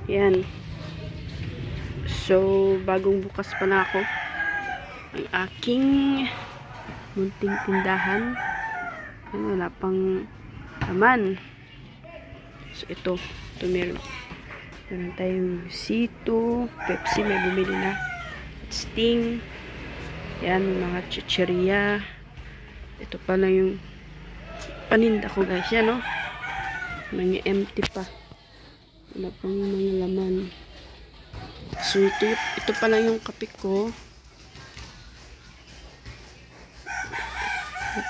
Yan. So, bagong bukas pa na ako. Ang aking munting tindahan. Yan, wala pang laman. So, ito meron tayong C2, Pepsi, may bumili na. Sting. Yan, mga chicheria. Ito pala yung paninda ko, guys. Yan, no? Mga empty pa. Wala pang mga laman. So, ito pala yung kape ko.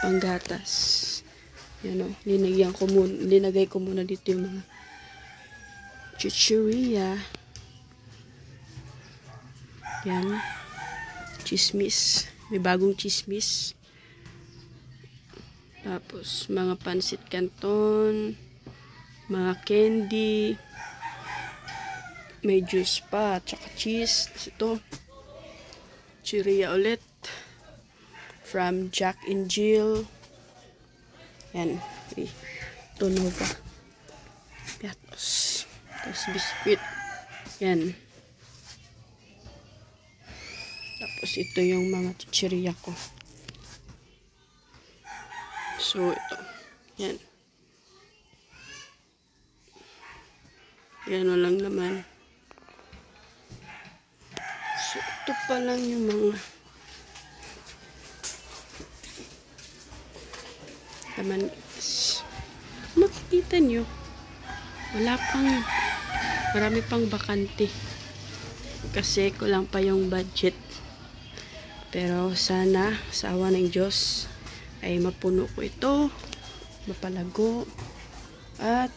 Panggatas. Yan, no? Linagay ko muna dito yung mga chicheria. Yan. Chismis. May bagong chismis. Tapos, mga pansit canton. Mga candy. May juice pa. Tsaka cheese. Ito. Chicheria ulit. From Jack and Jill. Yan. Ito Nova. Piatos. Tapos biscuit. Yan. Tapos ito yung mga chicheria ko. So ito. Yan. Yan walang naman. So ito pa lang yung mga laman. Makikita nyo. Marami pang bakante. Kasi kulang pa yung budget. Pero sana, sa awa ng Diyos, ay mapuno ko ito. Mapalago. At